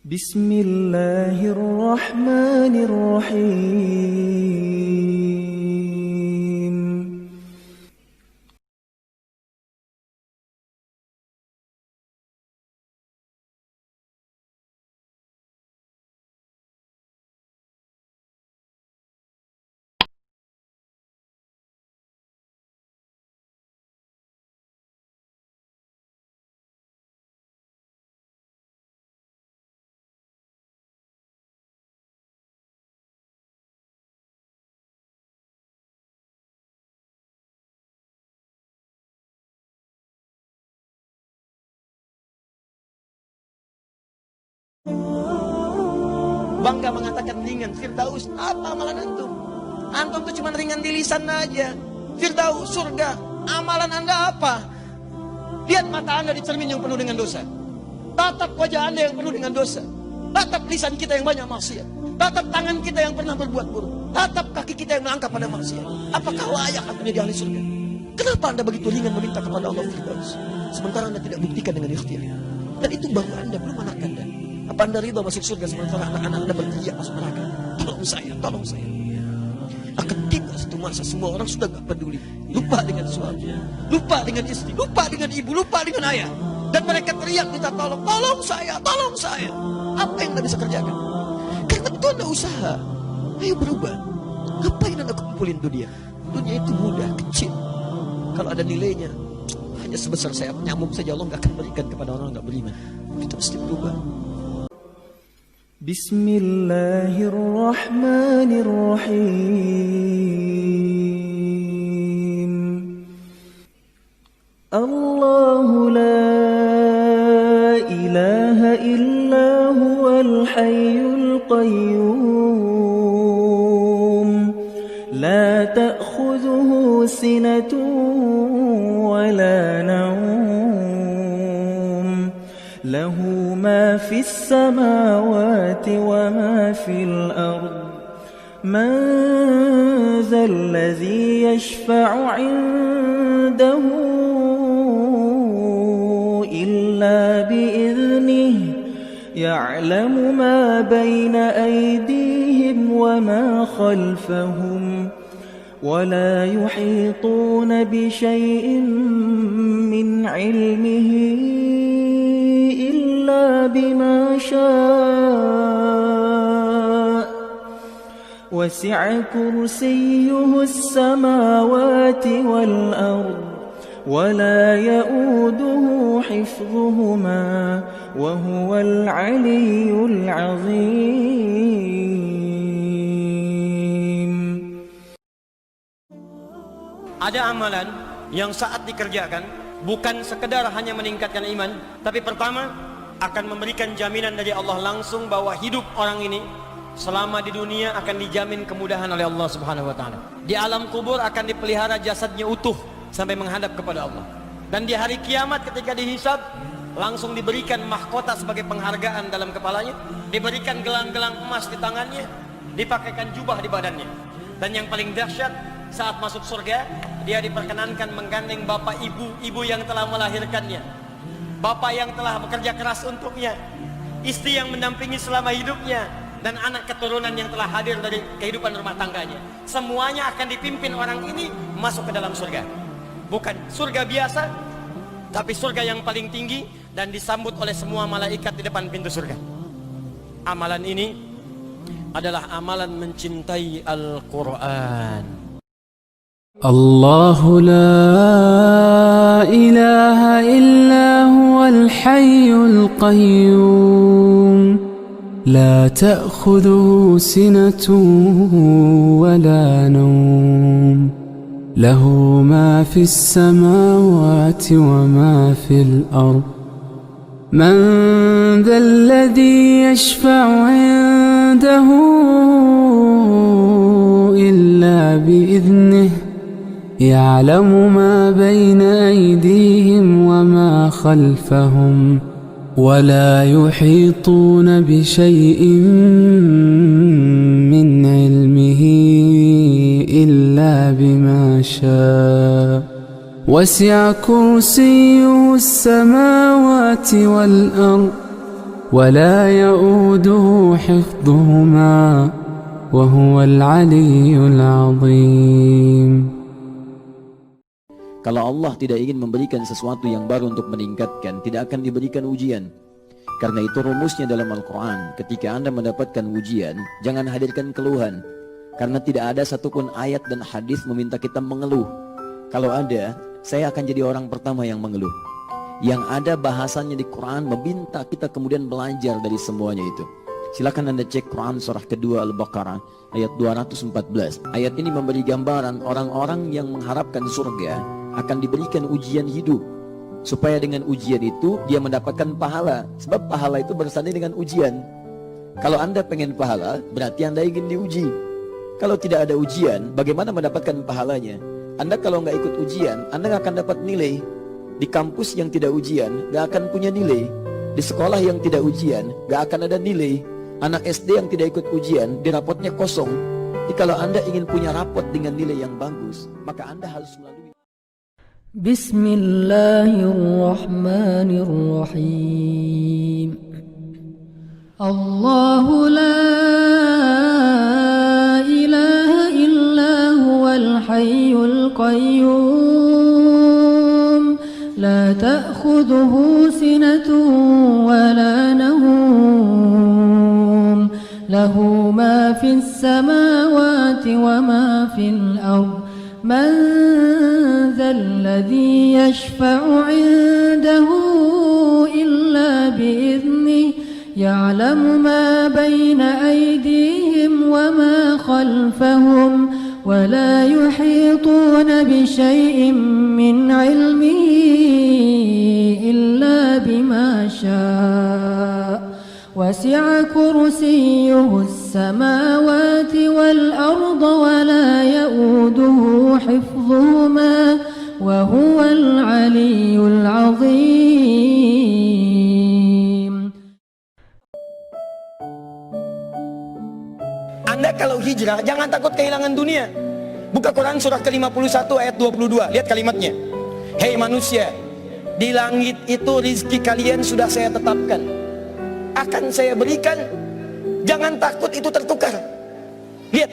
Bismillahirrahmanirrahim. Bangga mengatakan ringan. Firdaus, apa amalan antum? Antum itu cuma ringan di lisan aja. Firdaus, surga, amalan anda apa? Lihat mata anda di cermin yang penuh dengan dosa. Tatap wajah anda yang penuh dengan dosa. Tatap lisan kita yang banyak maksiat. Tatap tangan kita yang pernah berbuat buruk. Tatap kaki kita yang melangkah pada maksiat. Apakah layak anda menjadi ahli surga? Kenapa anda begitu ringan meminta kepada Allah Firdaus? Sementara anda tidak buktikan dengan ikhtiar. Dan itu baru anda, belum anak anda. Apa anda ridha masuk surga sementara anak-anak anda berteriak masuk neraka? Tolong saya, tolong saya. Akan tiba satu masa semua orang sudah gak peduli. Lupa dengan suami, lupa dengan istri, lupa dengan ibu, lupa dengan ayah. Dan mereka teriak minta tolong, tolong saya, tolong saya. Apa yang anda bisa kerjakan? Karena itu anda usaha. Ayo berubah. Ngapain anda kumpulin dunia? Dunia itu mudah, kecil. Kalau ada nilainya, hanya sebesar sayap nyamuk saja, Allah gak akan berikan kepada orang yang gak beriman. Kita mesti berubah. Bismillahirrahmanirrahim. Allahu la ilaha illa huwal hayyul qayyum. La ta'khudhuhu sinatun wa la nawm. Lahu ma fis samawati wa ma fil ard. Man dhal ladzi yashfa'u 'indahu illa bi'idhnihi. Ya'lamu ma bayna aydihim wa ma khalfahum. ولا يحيطون بشيء من علمه إلا بما شاء وسع كرسيه السماوات والأرض ولا يؤوده حفظهما وهو العلي العظيم. Ada amalan yang saat dikerjakan bukan sekedar hanya meningkatkan iman, tapi pertama akan memberikan jaminan dari Allah langsung bahwa hidup orang ini selama di dunia akan dijamin kemudahan oleh Allah Subhanahu wa taala. Di alam kubur akan dipelihara jasadnya utuh sampai menghadap kepada Allah. Dan di hari kiamat ketika dihisab langsung diberikan mahkota sebagai penghargaan dalam kepalanya, diberikan gelang-gelang emas di tangannya, dipakaikan jubah di badannya. Dan yang paling dahsyat, saat masuk surga dia diperkenankan menggandeng bapak ibu yang telah melahirkannya, bapak yang telah bekerja keras untuknya, istri yang mendampingi selama hidupnya, dan anak keturunan yang telah hadir dari kehidupan rumah tangganya. Semuanya akan dipimpin orang ini masuk ke dalam surga. Bukan surga biasa, tapi surga yang paling tinggi, dan disambut oleh semua malaikat di depan pintu surga. Amalan ini adalah amalan mencintai Al-Quran. الله لا إله إلا هو الحي القيوم لا تأخذه سنة ولا نوم له ما في السماوات وما في الأرض من ذا الذي يشفع عنده إلا بإذنه يعلم ما بين أيديهم وما خلفهم ولا يحيطون بشيء من علمه إلا بما شاء وسع كرسيه السماوات والأرض ولا يؤوده حفظهما وهو العلي العظيم. Kalau Allah tidak ingin memberikan sesuatu yang baru untuk meningkatkan, tidak akan diberikan ujian. Karena itu rumusnya dalam Al-Quran, ketika Anda mendapatkan ujian, jangan hadirkan keluhan. Karena tidak ada satupun ayat dan hadis meminta kita mengeluh. Kalau ada, saya akan jadi orang pertama yang mengeluh. Yang ada bahasannya di Quran meminta kita kemudian belajar dari semuanya itu. Silakan Anda cek Quran surah kedua Al-Baqarah ayat 214. Ayat ini memberi gambaran orang-orang yang mengharapkan surga akan diberikan ujian hidup. Supaya dengan ujian itu dia mendapatkan pahala. Sebab pahala itu bersanding dengan ujian. Kalau Anda pengen pahala, berarti Anda ingin diuji. Kalau tidak ada ujian, bagaimana mendapatkan pahalanya? Anda kalau nggak ikut ujian, Anda nggak akan dapat nilai. Di kampus yang tidak ujian, nggak akan punya nilai. Di sekolah yang tidak ujian, nggak akan ada nilai. Anak SD yang tidak ikut ujian, di rapotnya kosong. Jadi kalau Anda ingin punya rapot dengan nilai yang bagus, maka Anda harus melalui. Bismillahirrahmanirrahim. Allahu la ilaha illa huwal hayyul qayyum. La ta'khudhuhu sinatun wa la nawm. Lahu ma fis samawati wa ma fil ardh. من ذا الذي يشفع عنده إلا بإذنه يعلم ما بين أيديهم وما خلفهم ولا يحيطون بشيء من علمه إلا بما شاء وسع كرسيه السماوات والأرض ولا يؤوده حفظهما وهو العلي العظيم. Anda kalau hijrah jangan takut kehilangan dunia. Buka Quran surah ke-51 ayat 22. Lihat kalimatnya. Hei manusia, di langit itu rizki kalian sudah saya tetapkan, akan saya berikan. Jangan takut itu tertukar. Lihat,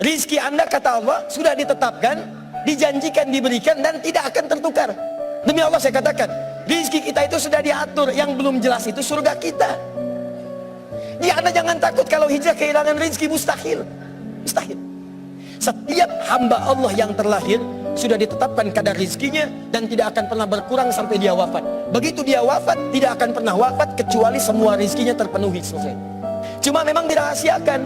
rizki Anda kata Allah sudah ditetapkan, dijanjikan diberikan dan tidak akan tertukar. Demi Allah saya katakan, rizki kita itu sudah diatur. Yang belum jelas itu surga kita. Jadi Anda jangan takut kalau hijrah kehilangan rizki. Mustahil. Mustahil. Setiap hamba Allah yang terlahir sudah ditetapkan kadar rizkinya dan tidak akan pernah berkurang sampai dia wafat. Begitu dia wafat, tidak akan pernah wafat kecuali semua rizkinya terpenuhi, selesai. Cuma memang dirahasiakan.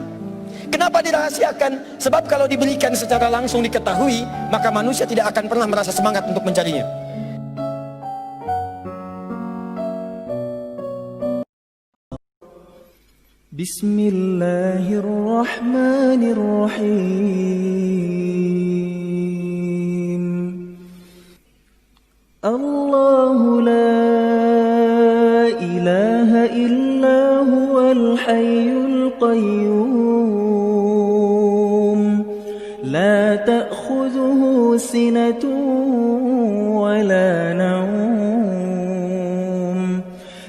Kenapa dirahasiakan? Sebab kalau diberikan secara langsung diketahui, maka manusia tidak akan pernah merasa semangat untuk mencarinya. Bismillahirrahmanirrahim. Allahu la ilaha illa huwal hayyul qayyum. La ta'khudhuhu sinatun wa la nawm.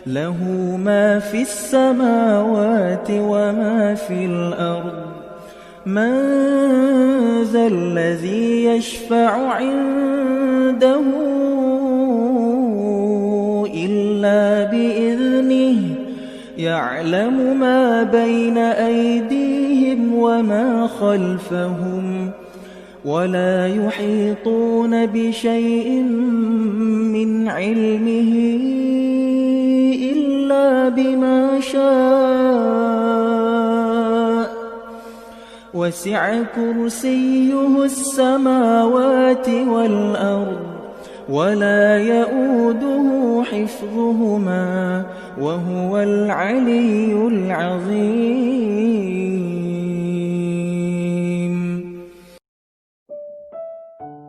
Lahu ma fis samawati wa ma fil ardh. Man dhal ladzi yashfa'u 'indahu إلا بإذنه يعلم ما بين أيديهم وما خلفهم ولا يحيطون بشيء من علمه إلا بما شاء وسع كرسيه السماوات والأرض ولا يؤوده حفظهما وهو العلي العظيم.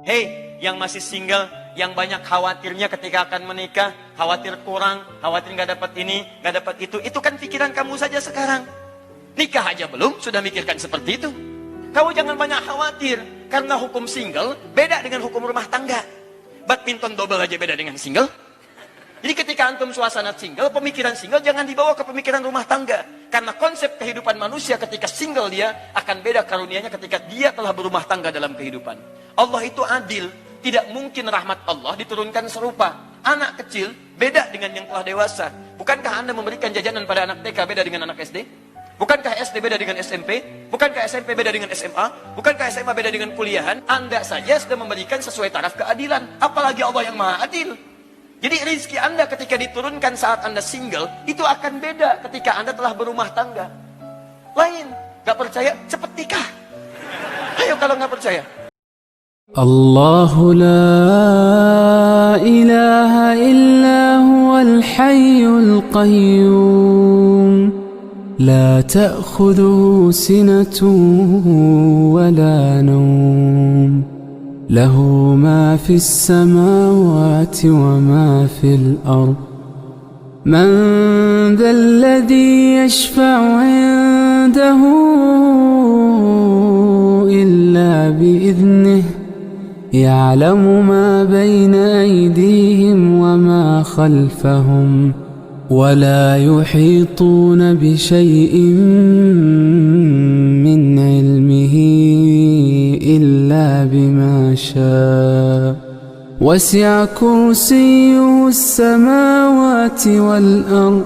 Hei, yang masih single, yang banyak khawatirnya ketika akan menikah, khawatir kurang, khawatir nggak dapat ini, nggak dapat itu kan pikiran kamu saja sekarang. Nikah aja belum, sudah mikirkan seperti itu. Kamu jangan banyak khawatir, karena hukum single beda dengan hukum rumah tangga. Badminton double aja beda dengan single. Jadi ketika antum suasana single, pemikiran single jangan dibawa ke pemikiran rumah tangga. Karena konsep kehidupan manusia ketika single dia akan beda karunianya ketika dia telah berumah tangga dalam kehidupan. Allah itu adil. Tidak mungkin rahmat Allah diturunkan serupa. Anak kecil beda dengan yang telah dewasa. Bukankah Anda memberikan jajanan pada anak TK beda dengan anak SD? Bukankah SD beda dengan SMP? Bukankah SMP beda dengan SMA? Bukankah SMA beda dengan kuliahan? Anda saja sudah memberikan sesuai taraf keadilan. Apalagi Allah yang maha adil. Jadi rezeki Anda ketika diturunkan saat Anda single, itu akan beda ketika Anda telah berumah tangga. Lain. Gak percaya? Cepat nikah. Ayo kalau gak percaya. الله لا إله إلا هو الحي القيوم لا تأخذه سنة ولا نوم له ما في السماوات وما في الأرض من ذا الذي يشفع عنده إلا بإذنه يعلم ما بين أيديهم وما خلفهم ولا يحيطون بشيء من علمه إلا بما شاء وسع كرسيه السماوات والأرض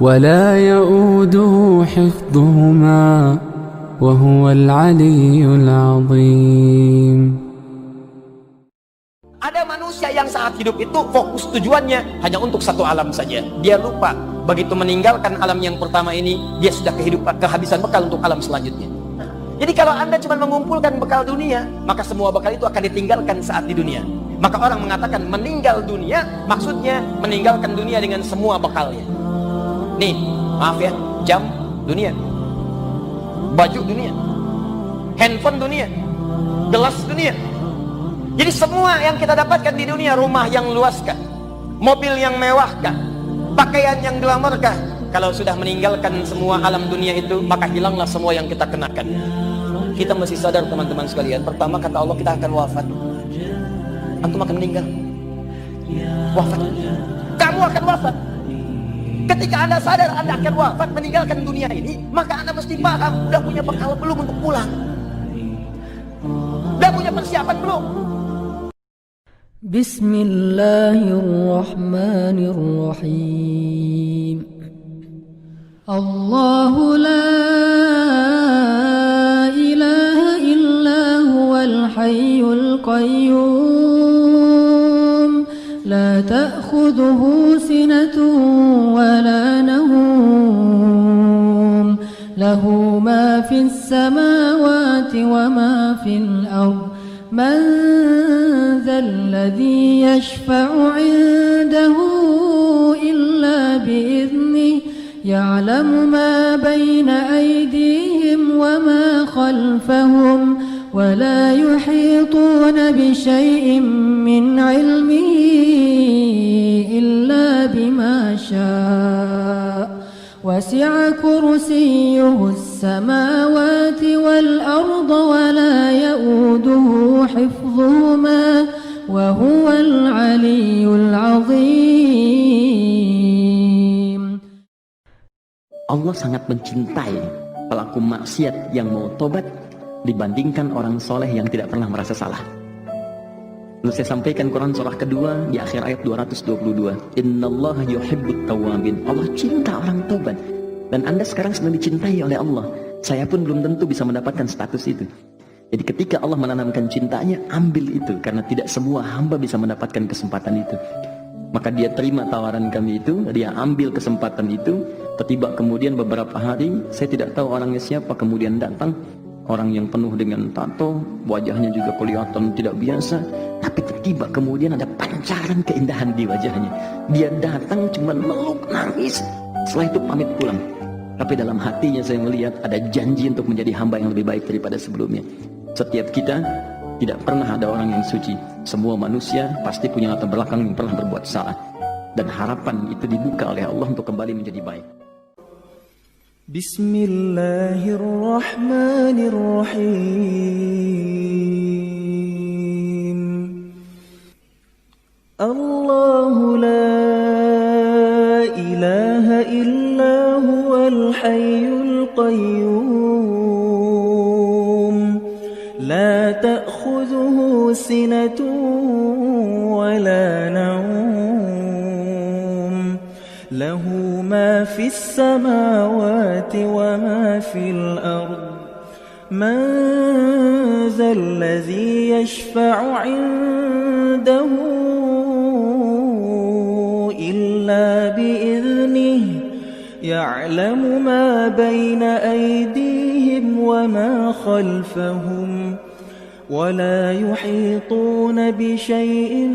ولا يؤوده حفظهما وهو العلي العظيم. Ada manusia yang saat hidup itu fokus tujuannya hanya untuk satu alam saja. Dia lupa begitu meninggalkan alam yang pertama ini, dia sudah kehabisan bekal untuk alam selanjutnya. Jadi kalau Anda cuma mengumpulkan bekal dunia, maka semua bekal itu akan ditinggalkan saat di dunia. Maka orang mengatakan meninggal dunia, maksudnya meninggalkan dunia dengan semua bekalnya. Nih, maaf ya, jam dunia, baju dunia, handphone dunia, gelas dunia. Jadi semua yang kita dapatkan di dunia, rumah yang luaskah, mobil yang mewahkah, pakaian yang glamourkah, kalau sudah meninggalkan semua alam dunia itu, maka hilanglah semua yang kita kenakan. Kita mesti sadar teman-teman sekalian, pertama kata Allah kita akan wafat. Antum akan meninggal. Wafat. Kamu akan wafat. Ketika Anda sadar Anda akan wafat, meninggalkan dunia ini, maka Anda mesti paham, udah punya bekal belum untuk pulang? Udah punya persiapan belum? Bismillahirrahmanirrahim. Allahu la ilaha illa huwal hayyul qayyum la ta'khudhuhu sinatun wa la nawm lahu ma fis samawati wa ma fil ardh من ذا الذي يشفع عنده إلا بإذنه يعلم ما بين أيديهم وما خلفهم ولا يحيطون بشيء من علمه إلا بما شاء وسع كرسيه السماوات والأرض ولا يؤوده حفظهما وهو العلي العظيم. Allah sangat mencintai pelaku maksiat yang mau tobat dibandingkan orang soleh yang tidak pernah merasa salah. Lalu saya sampaikan Quran surah kedua di akhir ayat 222. Innallaha yuhibbut tawwabin. Allah cinta orang tobat. Dan Anda sekarang sedang dicintai oleh Allah. Saya pun belum tentu bisa mendapatkan status itu. Jadi ketika Allah menanamkan cintanya, ambil itu. Karena tidak semua hamba bisa mendapatkan kesempatan itu. Maka dia terima tawaran kami itu, dia ambil kesempatan itu. Tiba kemudian beberapa hari, saya tidak tahu orangnya siapa, kemudian datang. Orang yang penuh dengan tato, wajahnya juga kelihatan tidak biasa. Tapi tiba kemudian ada pancaran keindahan di wajahnya. Dia datang cuma meluk, nangis. Setelah itu pamit pulang. Tapi dalam hatinya saya melihat ada janji untuk menjadi hamba yang lebih baik daripada sebelumnya. Setiap kita tidak pernah ada orang yang suci. Semua manusia pasti punya latar belakang yang pernah berbuat salah. Dan harapan itu dibuka oleh Allah untuk kembali menjadi baik. Bismillahirrahmanirrahim. Allahu la إله إلا هو الحي القيوم لا تأخذه سنة ولا نوم له ما في السماوات وما في الأرض من ذا الذي يشفع عنده إلا بإذنه يعلم ما بين أيديهم وما خلفهم ولا يحيطون بشيء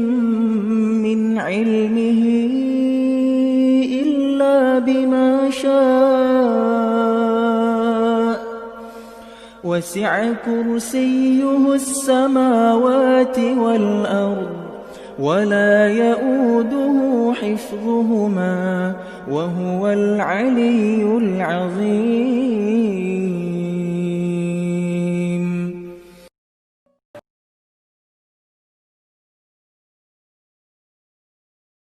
من علمه إلا بما شاء وسع كرسيه السماوات والأرض ولا يؤوده حفظهما وهو العلي العظيم